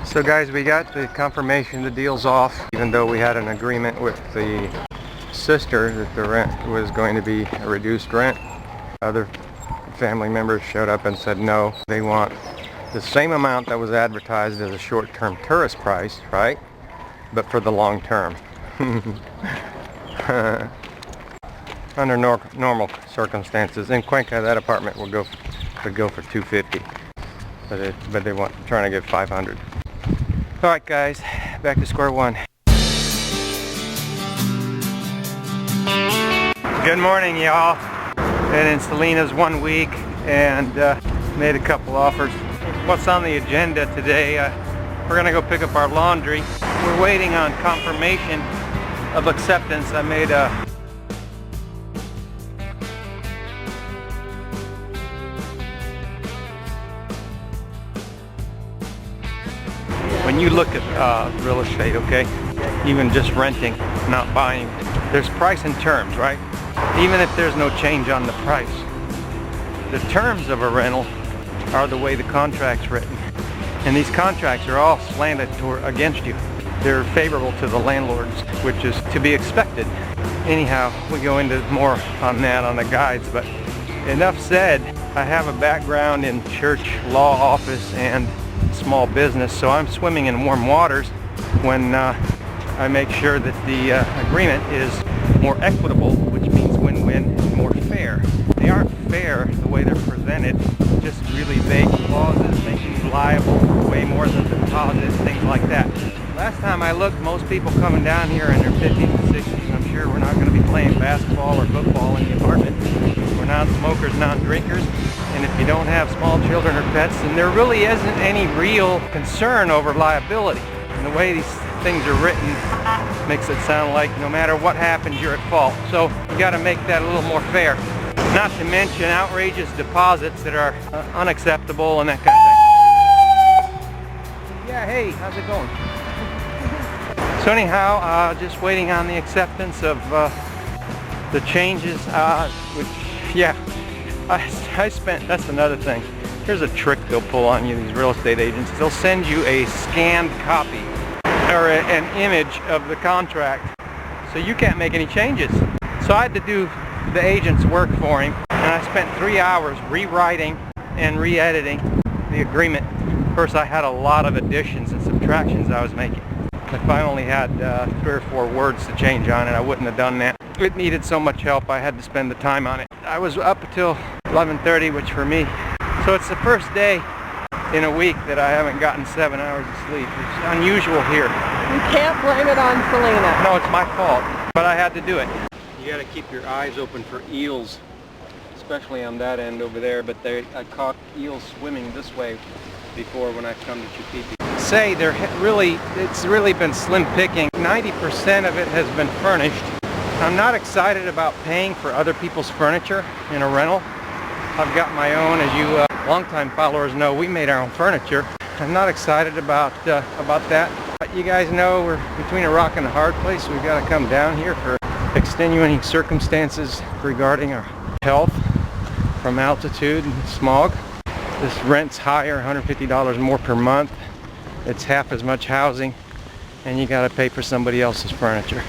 So guys, we got the confirmation the deal's off, even though we had an agreement with the sister that the rent was going to be a reduced rent. Other family members showed up and said no, they want the same amount that was advertised as a short-term tourist price, right? But for the long term. Under normal circumstances in Cuenca, that apartment would go for $250, but they want trying to get $500. All right, guys, back to square one. Good morning, y'all. Been in Salinas 1 week and made a couple offers. What's on the agenda today? We're gonna go pick up our laundry. We're waiting on confirmation of acceptance. I made a when you look at real estate, okay, even just renting, not buying, there's price and terms, right? Even if there's no change on the price, the terms of a rental are the way the contract's written. And these contracts are all slanted against you. They're favorable to the landlords, which is to be expected. Anyhow, we go into more on that on the guides, but enough said. I have a background in church, law office, and small business, so I'm swimming in warm waters when I make sure that the agreement is more equitable, which means win-win, and more fair. They aren't fair the way they're presented, just really vague clauses making you liable for way more than the deposit, things like that. Last time I looked, most people coming down here in their 50s and 60s, I'm sure we're not going to be playing basketball or football in the apartment. We're non-smokers, non-drinkers, and if you don't have small children or pets, then there really isn't any real concern over liability. And the way these things are written makes it sound like no matter what happens, you're at fault. So you got to make that a little more fair. Not to mention outrageous deposits that are unacceptable and that kind of thing. Yeah, hey, how's it going? So anyhow, just waiting on the acceptance of the changes, which, yeah, I spent, that's another thing. Here's a trick they'll pull on you, these real estate agents. They'll send you a scanned copy or an image of the contract, so you can't make any changes. So I had to do the agent's work for him, and I spent 3 hours rewriting and re-editing the agreement. First, I had a lot of additions and subtractions I was making. If I only had 3 or 4 words to change on it, I wouldn't have done that. It needed so much help, I had to spend the time on it. I was up until 11:30, which for me, so it's the first day in a week that I haven't gotten 7 hours of sleep. It's unusual here. You can't blame it on Selena. No, it's my fault, but I had to do it. You got to keep your eyes open for eels, especially on that end over there, but I caught eels swimming this way before when I come to Chupipi. Say it's really been slim picking. 90% of it has been furnished. I'm not excited about paying for other people's furniture in a rental. I've got my own, as you longtime followers know, we made our own furniture. I'm not excited about that. But you guys know we're between a rock and a hard place. We've got to come down here for extenuating circumstances regarding our health from altitude and smog. This rent's higher, $150 more per month. It's half as much housing, and you got to pay for somebody else's furniture.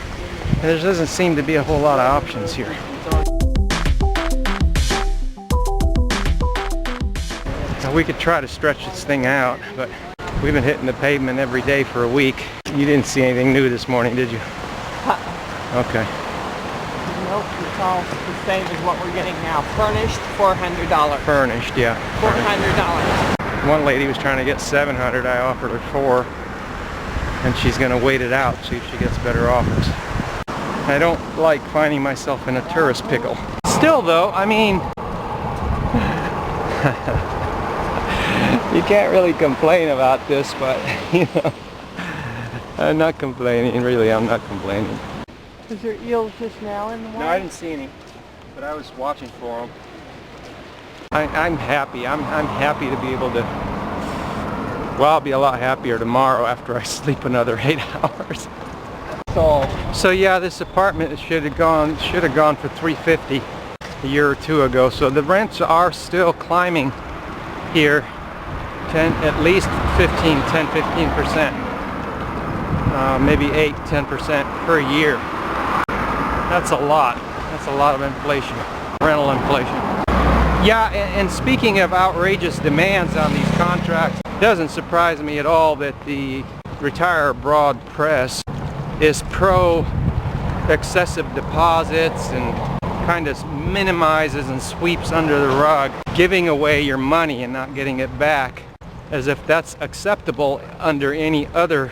And there doesn't seem to be a whole lot of options here. Now, we could try to stretch this thing out, but we've been hitting the pavement every day for a week. You didn't see anything new this morning, did you? Okay. Nope, it's all the same as what we're getting now. Furnished, $400. Furnished, yeah. $400. One lady was trying to get $700. I offered her $400, and she's going to wait it out, see if she gets better offers. I don't like finding myself in a tourist pickle. Still though, I mean, you can't really complain about this, but you know, I'm not complaining, really, I'm not complaining. Is there eels just now in the water? No, I didn't see any, but I was watching for them. I'm happy. I'm happy to be able to, well, I'll be a lot happier tomorrow after I sleep another 8 hours. So yeah, this apartment should have gone for $350 a year or two ago. So the rents are still climbing here, at least 10-15%, maybe 8-10% per year. That's a lot. That's a lot of inflation, rental inflation. Yeah, and speaking of outrageous demands on these contracts, it doesn't surprise me at all that the Retire Abroad press is pro excessive deposits and kind of minimizes and sweeps under the rug giving away your money and not getting it back, as if that's acceptable under any other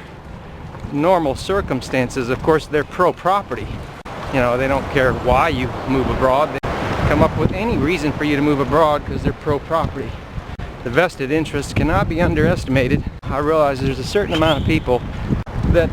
normal circumstances. Of course, they're pro-property. You know, they don't care why you move abroad. They come up with any reason for you to move abroad because they're pro-property. The vested interests cannot be underestimated. I realize there's a certain amount of people that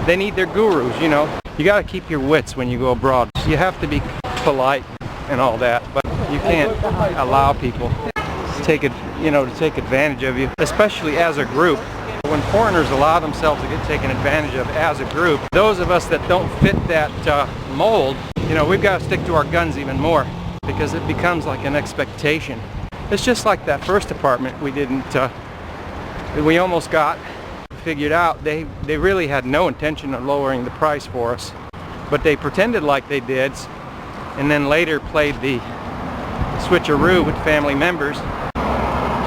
they need their gurus, you know. You got to keep your wits when you go abroad. You have to be polite and all that, but you can't allow people to take advantage of you, especially as a group. When foreigners allow themselves to get taken advantage of as a group, those of us that don't fit that mold, you know, we've got to stick to our guns even more because it becomes like an expectation. It's just like that first apartment we almost got figured out. They really had no intention of lowering the price for us, but they pretended like they did, and then later played the switcheroo with family members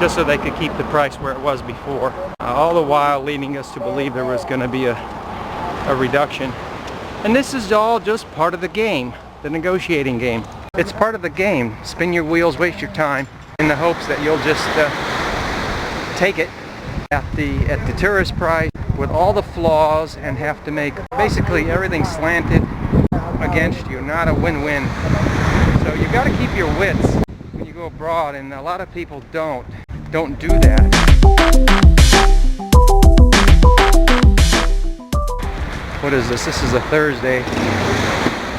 just so they could keep the price where it was before, all the while leading us to believe there was going to be a reduction. And this is all just part of the game, the negotiating game. It's part of the game. Spin your wheels, waste your time in the hopes that you'll just take it at the tourist price with all the flaws and have to make basically everything slanted against you, not a win-win. So you got to keep your wits when you go abroad, and a lot of people don't do that. What is this? This is a Thursday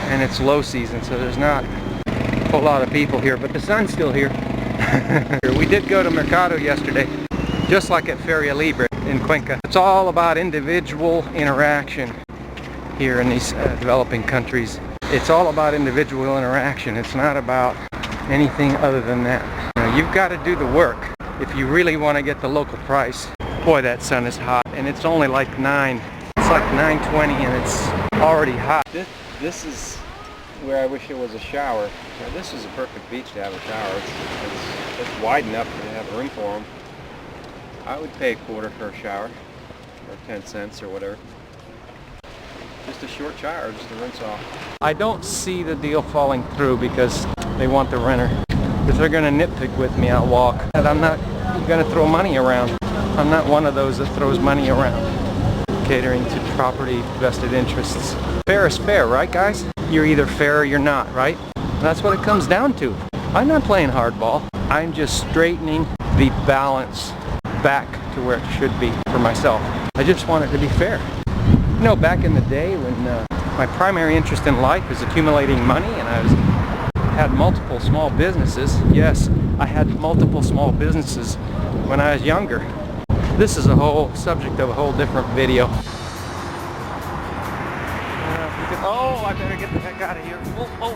and it's low season, so there's not a whole lot of people here, but the sun's still here. We did go to Mercado yesterday, just like at Feria Libre in Cuenca. It's all about individual interaction here in these developing countries. It's all about individual interaction. It's not about anything other than that. You know, you've got to do the work if you really want to get the local price. Boy, that sun is hot, and it's only like 9. It's like 9:20 and it's already hot. This is where I wish it was a shower. Now, this is a perfect beach to have a shower. It's wide enough to have room for them. I would pay a quarter for a shower, or 10 cents or whatever. Just a short shower, just to rinse off. I don't see the deal falling through because they want the renter. If they're going to nitpick with me, I'll walk. And I'm not going to throw money around. I'm not one of those that throws money around, catering to property vested interests. Fair is fair, right, guys? You're either fair or you're not, right? That's what it comes down to. I'm not playing hardball. I'm just straightening the balance back to where it should be for myself. I just want it to be fair. You know, back in the day when my primary interest in life is accumulating money, and I had multiple small businesses. Yes, I had multiple small businesses when I was younger. This is a whole subject of a whole different video. Oh, I better get the heck out of here. Oh.